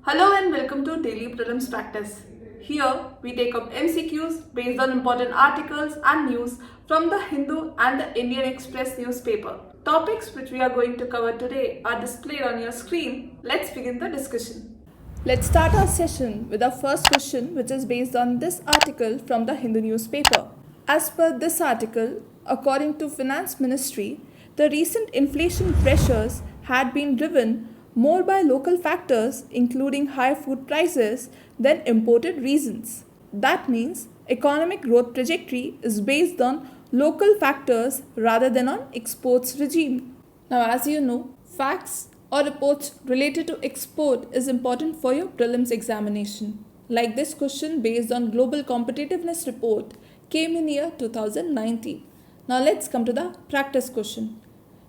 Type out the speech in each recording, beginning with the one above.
Hello and welcome to Daily Prelims Practice. Here we take up MCQs based on important articles and news from the Hindu and the Indian Express newspaper. Topics which we are going to cover today are displayed on your screen. Let's begin the discussion. Let's start our session with our first question, which is based on this article from the Hindu newspaper. As per this article, according to Finance Ministry, the recent inflation pressures had been driven more by local factors including high food prices than imported reasons. That means economic growth trajectory is based on local factors rather than on exports regime. Now, as you know, facts or reports related to export is important for your prelims examination. Like this question based on Global Competitiveness Report came in year 2019. Now let's come to the practice question.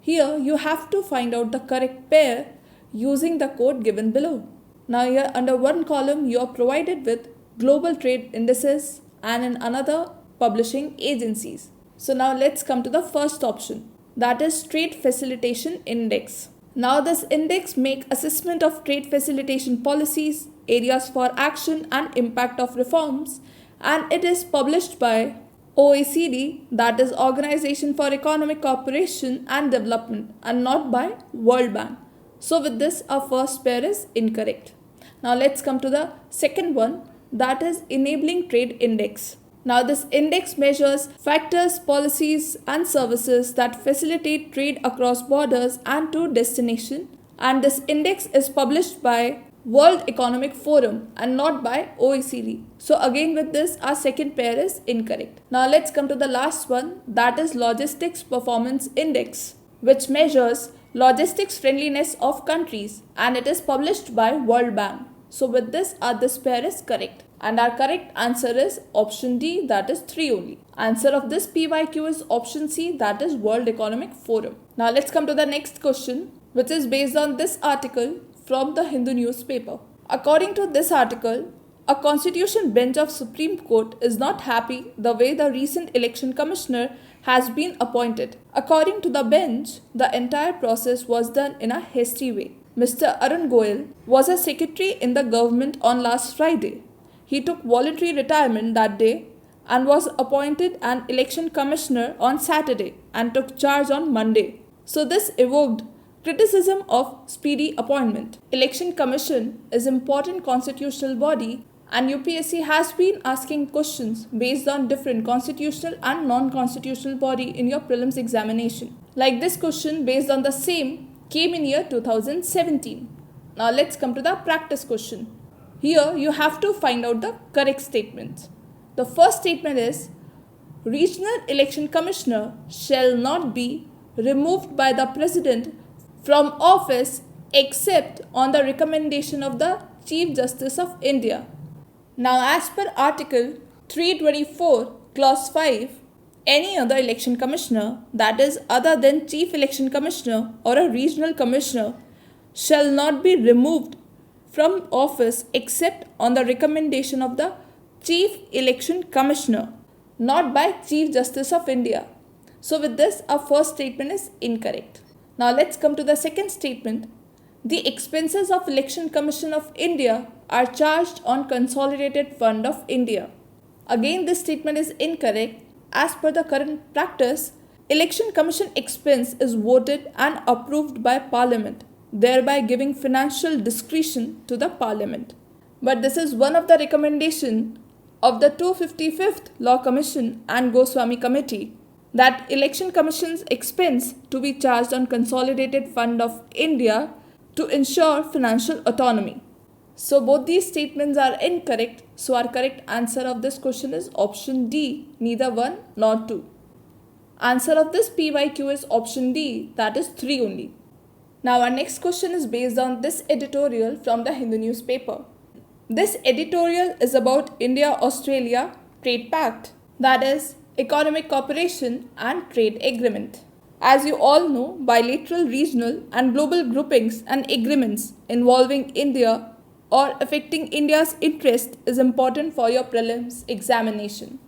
Here you have to find out the correct pair using the code given below. Now here under one column you are provided with global trade indices and in another publishing agencies. So now let's come to the first option, that is trade facilitation index. Now this index make assessment of trade facilitation policies, areas for action and impact of reforms, and it is published by OECD, that is Organization for Economic Cooperation and Development, and not by World Bank. So with this our first pair is incorrect. Now let's come to the second one, that is enabling trade index. Now this index measures factors, policies and services that facilitate trade across borders and to destination, and this index is published by World Economic Forum and not by OECD. So again with this our second pair is incorrect. Now let's come to the last one, that is logistics performance index, which measures logistics friendliness of countries and it is published by World Bank. So with this this pair is correct. And our correct answer is option D, that is 3 only. Answer of this PYQ is option C, that is World Economic Forum. Now let's come to the next question, which is based on this article from the Hindu newspaper. According to this article, a constitution bench of Supreme Court is not happy the way the recent election commissioner has been appointed. According to the bench, the entire process was done in a hasty way. Mr. Arun Goyal was a secretary in the government on last Friday. He took voluntary retirement that day and was appointed an election commissioner on Saturday and took charge on Monday. So this evoked criticism of speedy appointment. Election Commission is important constitutional body and UPSC has been asking questions based on different constitutional and non-constitutional body in your prelims examination. Like this question based on the same came in year 2017. Now let's come to the practice question. Here you have to find out the correct statements. The first statement is, Regional Election Commissioner shall not be removed by the President from office except on the recommendation of the Chief Justice of India. Now as per Article 324 Clause 5, any other election commissioner, that is other than Chief Election Commissioner or a Regional Commissioner, shall not be removed from office except on the recommendation of the Chief Election Commissioner, not by Chief Justice of India. So with this our first statement is incorrect. Now let's come to the second statement. The expenses of Election Commission of India are charged on Consolidated Fund of India. Again this statement is incorrect. As per the current practice, Election Commission expense is voted and approved by Parliament, thereby giving financial discretion to the Parliament. But this is one of the recommendations of the 255th Law Commission and Goswami Committee, that Election Commission's expense to be charged on Consolidated Fund of India to ensure financial autonomy. So both these statements are incorrect. So our correct answer of this question is option D, neither 1 nor 2. Answer of this PYQ is option D, that is 3 only. Now our next question is based on this editorial from the Hindu newspaper. This editorial is about India-Australia Trade Pact, that is Economic Cooperation and Trade Agreement. As you all know, bilateral, regional and global groupings and agreements involving India or affecting India's interest is important for your prelims examination.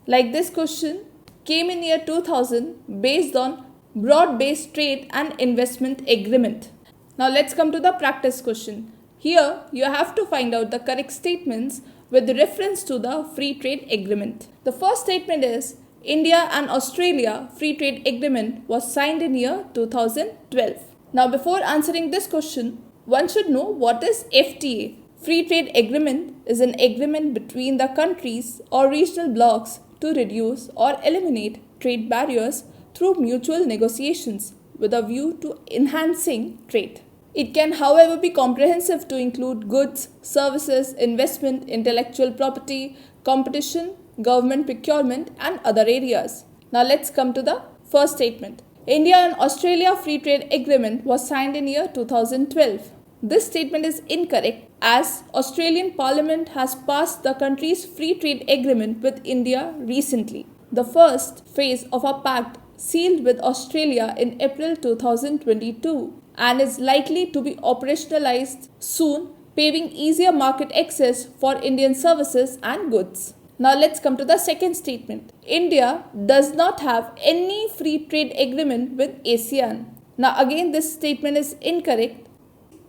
Like this question came in year 2000 based on Broad-Based Trade and Investment Agreement. Now let's come to the practice question. Here, you have to find out the correct statements with reference to the Free Trade Agreement. The first statement is India and Australia Free Trade Agreement was signed in year 2012. Now, before answering this question, one should know what is FTA. Free Trade Agreement is an agreement between the countries or regional blocs to reduce or eliminate trade barriers through mutual negotiations with a view to enhancing trade. It can, however, be comprehensive to include goods, services, investment, intellectual property, competition, government procurement, and other areas. Now let's come to the first statement. India and Australia Free Trade Agreement was signed in year 2012. This statement is incorrect as Australian Parliament has passed the country's free trade agreement with India recently. The first phase of a pact sealed with Australia in April 2022 and is likely to be operationalized soon, paving easier market access for Indian services and goods. Now let's come to the second statement. India does not have any free trade agreement with ASEAN. Now again, this statement is incorrect.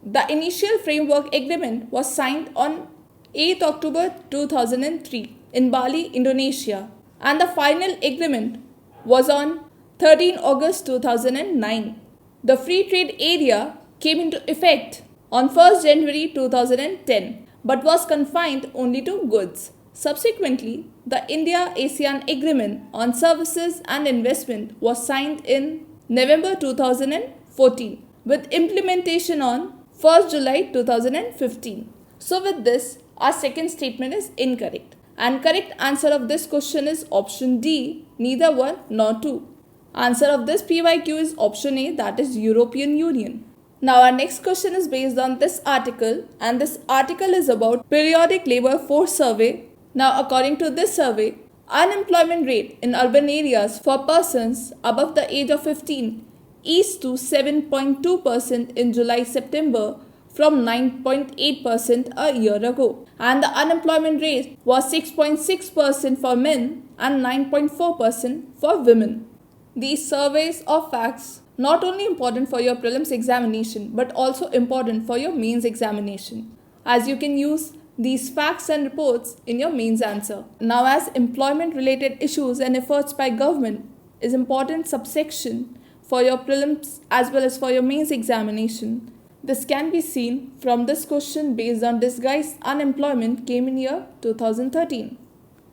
The initial framework agreement was signed on 8 October 2003 in Bali, Indonesia, and the final agreement was on 13 August 2009. The free trade area came into effect on 1st January 2010 but was confined only to goods. Subsequently, the India-ASEAN Agreement on Services and Investment was signed in November 2014 with implementation on 1st July 2015. So with this, our second statement is incorrect. And correct answer of this question is option D, neither 1 nor 2. Answer of this PYQ is option A, that is European Union. Now our next question is based on this article, and this article is about Periodic Labour Force Survey. Now according to this survey, unemployment rate in urban areas for persons above the age of 15 eased to 7.2% in July-September from 9.8% a year ago. And the unemployment rate was 6.6% for men and 9.4% for women. These surveys of facts not only important for your prelims examination but also important for your mains examination, as you can use these facts and reports in your mains answer. Now as employment related issues and efforts by government is important subsection for your prelims as well as for your mains examination, this can be seen from this question based on disguised unemployment came in year 2013.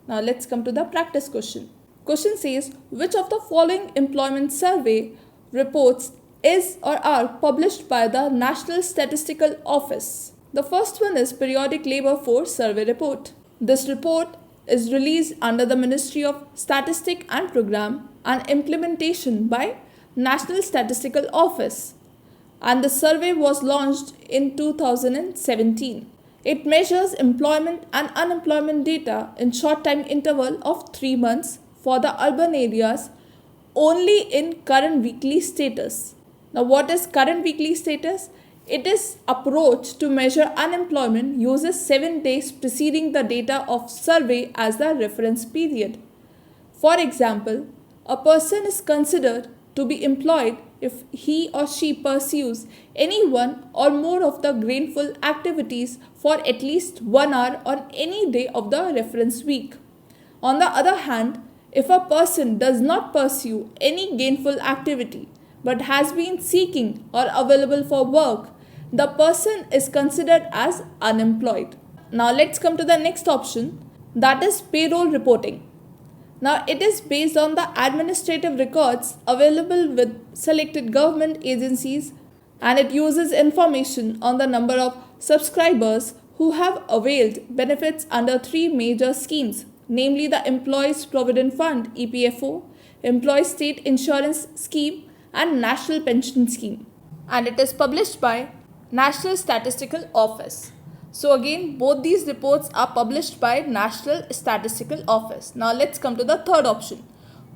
Now let's come to the practice question. Question says, which of the following employment survey reports is or are published by the National Statistical Office? The first one is Periodic Labour Force Survey Report. This report is released under the Ministry of Statistics and Program and Implementation by National Statistical Office, and the survey was launched in 2017. It measures employment and unemployment data in short time interval of 3 months for the urban areas only in current weekly status. Now what is current weekly status? It is approach to measure unemployment uses 7 days preceding the data of survey as the reference period. For example, a person is considered to be employed if he or she pursues any one or more of the gainful activities for at least 1 hour on any day of the reference week. On the other hand, if a person does not pursue any gainful activity but has been seeking or available for work, the person is considered as unemployed. Now let's come to the next option, that is payroll reporting. Now it is based on the administrative records available with selected government agencies, and it uses information on the number of subscribers who have availed benefits under 3 major schemes, namely the Employees Provident Fund EPFO, Employees State Insurance Scheme and National Pension Scheme, and it is published by National Statistical Office. So again, both these reports are published by National Statistical Office. Now let's come to the third option,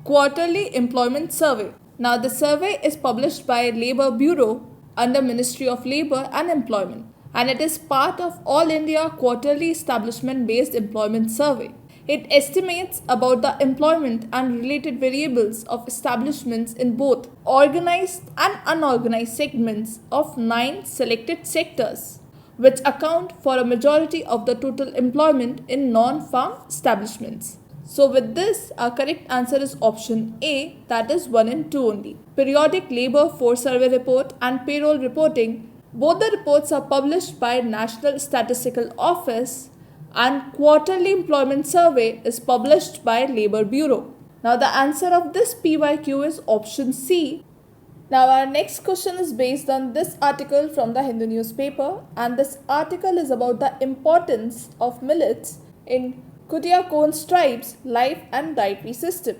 Quarterly Employment Survey. Now the survey is published by Labour Bureau under Ministry of Labour and Employment, and it is part of All India Quarterly Establishment Based Employment Survey. It estimates about the employment and related variables of establishments in both organized and unorganized segments of 9 selected sectors. which account for a majority of the total employment in non-farm establishments. So with this, our correct answer is option A, that is 1 and 2 only. Periodic Labour Force Survey Report and Payroll Reporting, both the reports are published by National Statistical Office, and Quarterly Employment Survey is published by Labour Bureau. Now the answer of this PYQ is option C. Now our next question is based on this article from the Hindu newspaper, and this article is about the importance of millets in Kutiya tribe's life and dietary system.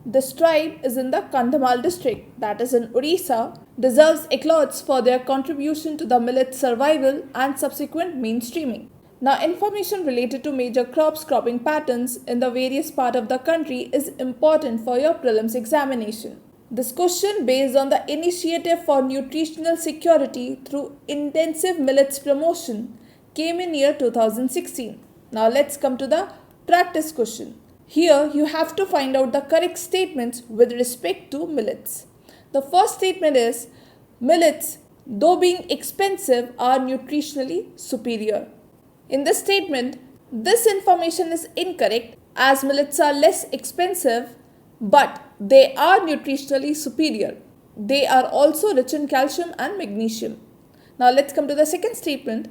This tribe is in the Kandhamal district, that is in Odisha, deserves accolades for their contribution to the millet survival and subsequent mainstreaming. Now, information related to major cropping patterns in the various parts of the country is important for your prelims examination. This question, based on the Initiative for Nutritional Security through Intensive Millets Promotion, came in year 2016. Now let's come to the practice question. Here you have to find out the correct statements with respect to millets. The first statement is, millets, though being expensive, are nutritionally superior. In this statement, this information is incorrect, as millets are less expensive, but they are nutritionally superior. They are also rich in calcium and magnesium. Now let's come to the second statement.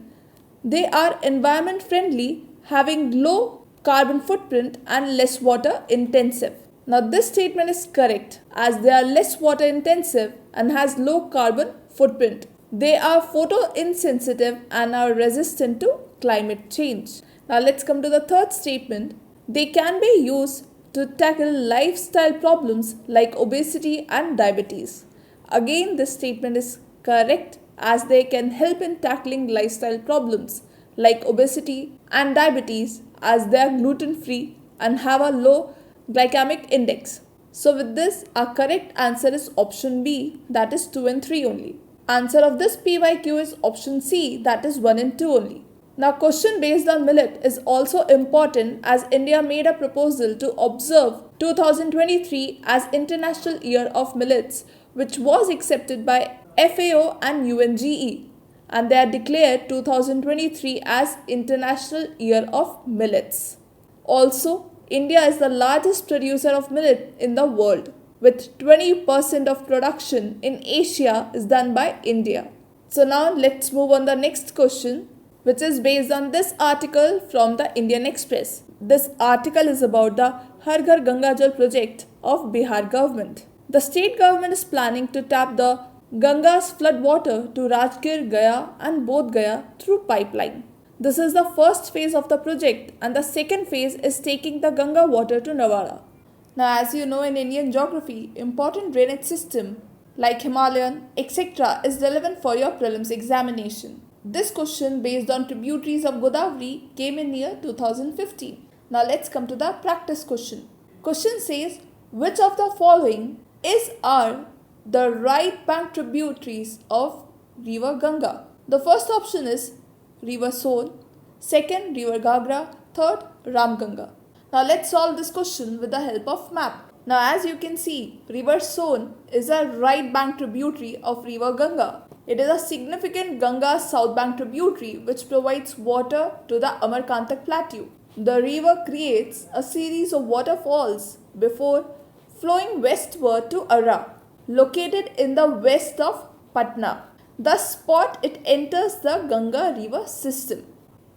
They are environment friendly, having low carbon footprint and less water intensive. Now this statement is correct, as they are less water intensive and has low carbon footprint. They are photoinsensitive and are resistant to climate change. Now let's come to the third statement. They can be used to tackle lifestyle problems like obesity and diabetes. Again, this statement is correct, as they can help in tackling lifestyle problems like obesity and diabetes, as they are gluten-free and have a low glycemic index. So with this, our correct answer is option B, that is 2 and 3 only. Answer of this PYQ is option C, that is 1 and 2 only. Now, question based on millet is also important, as India made a proposal to observe 2023 as International Year of Millets, which was accepted by FAO and UNGE, and they are declared 2023 as International Year of Millets. Also, India is the largest producer of millet in the world, with 20% of production in Asia is done by India. So now let's move on the next question, which is based on this article from the Indian Express. This article is about the Har Ghar Ganga Jal project of Bihar government. The state government is planning to tap the Ganga's flood water to Rajgir, Gaya and Bodh Gaya through pipeline. This is the first phase of the project, and the second phase is taking the Ganga water to Nawara. Now, as you know, in Indian geography, important drainage system like Himalayan, etc. is relevant for your prelims examination. This question, based on tributaries of Godavari, came in year 2015. Now let's come to the practice question. Question says, which of the following are the right bank tributaries of river Ganga? The first option is river Son, second river Gagra, third Ramganga. Now let's solve this question with the help of map. Now as you can see, river Son is a right bank tributary of river Ganga. It is a significant Ganga south bank tributary which provides water to the Amarkantak plateau. The river creates a series of waterfalls before flowing westward to Arra, located in the west of Patna, the spot it enters the Ganga river system.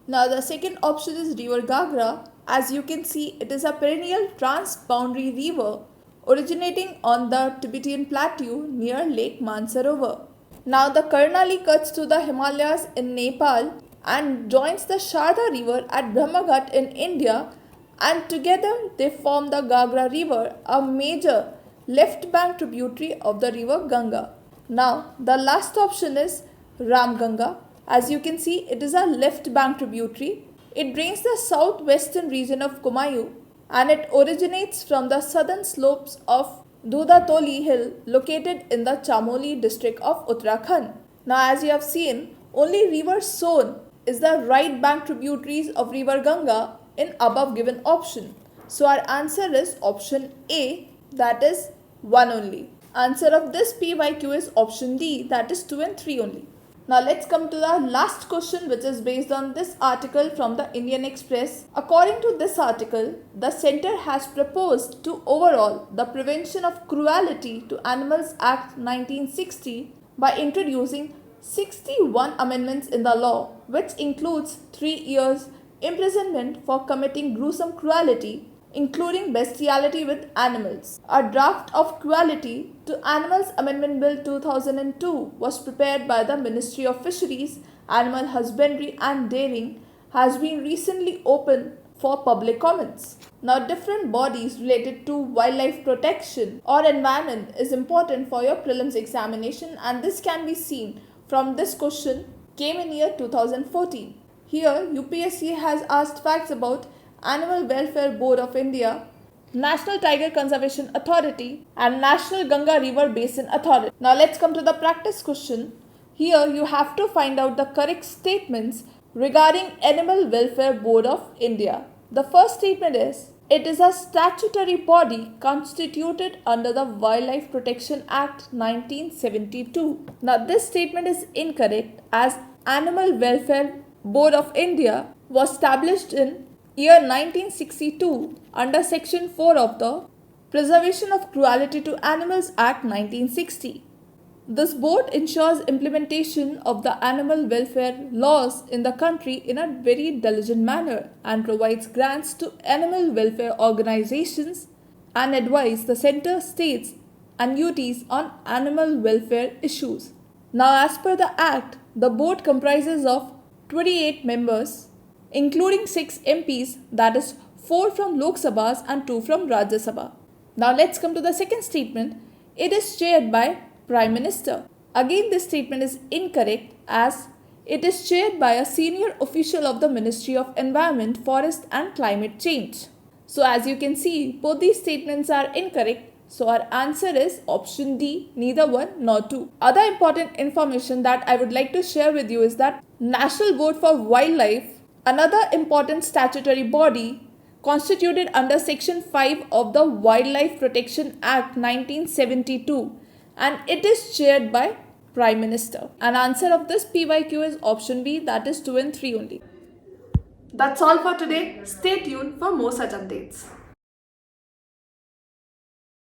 Now the second option is river Gagra. As you can see, it is a perennial trans-boundary river originating on the Tibetan plateau near Lake Mansarovar. Now the Karnali cuts through the Himalayas in Nepal and joins the Sharda river at Brahmaghat in India, and together they form the Gagra river, a major left bank tributary of the river Ganga. Now the last option is Ramganga. As you can see, it is a left bank tributary. It drains the southwestern region of Kumayu, and it originates from the southern slopes of Dudatoli hill located in the Chamoli district of Uttarakhand. Now as you have seen, only river Son is the right bank tributaries of river Ganga in above given option. So our answer is option A, that is 1 only. Answer of this PYQ is option D, that is 2 and 3 only. Now let's come to the last question, which is based on this article from the Indian Express. According to this article, the centre has proposed to overhaul the Prevention of Cruelty to Animals Act 1960 by introducing 61 amendments in the law, which includes 3 years imprisonment for committing gruesome cruelty, including bestiality with animals. A draft of Cruelty to Animals Amendment Bill 2002 was prepared by the Ministry of Fisheries, Animal Husbandry and Dairying, has been recently opened for public comments. Now, different bodies related to wildlife protection or environment is important for your prelims examination, and this can be seen from this question came in year 2014. Here, UPSC has asked facts about Animal Welfare Board of India, National Tiger Conservation Authority and National Ganga River Basin Authority. Now let's come to the practice question. Here you have to find out the correct statements regarding Animal Welfare Board of India. The first statement is, it is a statutory body constituted under the Wildlife Protection Act 1972. Now this statement is incorrect, as Animal Welfare Board of India was established in year 1962 under section 4 of the Preservation of Cruelty to Animals Act 1960. This board ensures implementation of the animal welfare laws in the country in a very diligent manner and provides grants to animal welfare organizations and advise the center states and UTs on animal welfare issues. Now, as per the Act, the board comprises of 28 members, including 6 MPs, that is 4 from Lok Sabhas and 2 from Rajya Sabha. Now let's come to the second statement. It is chaired by Prime Minister. Again, this statement is incorrect, as it is chaired by a senior official of the Ministry of Environment, Forest and Climate Change. So as you can see, both these statements are incorrect. So our answer is option D, neither 1 nor 2. Other important information that I would like to share with you is that National Board for Wildlife, another important statutory body constituted under Section 5 of the Wildlife Protection Act 1972, and it is chaired by Prime Minister. And answer of this PYQ is option B, that is 2 and 3 only. That's all for today. Stay tuned for more such updates.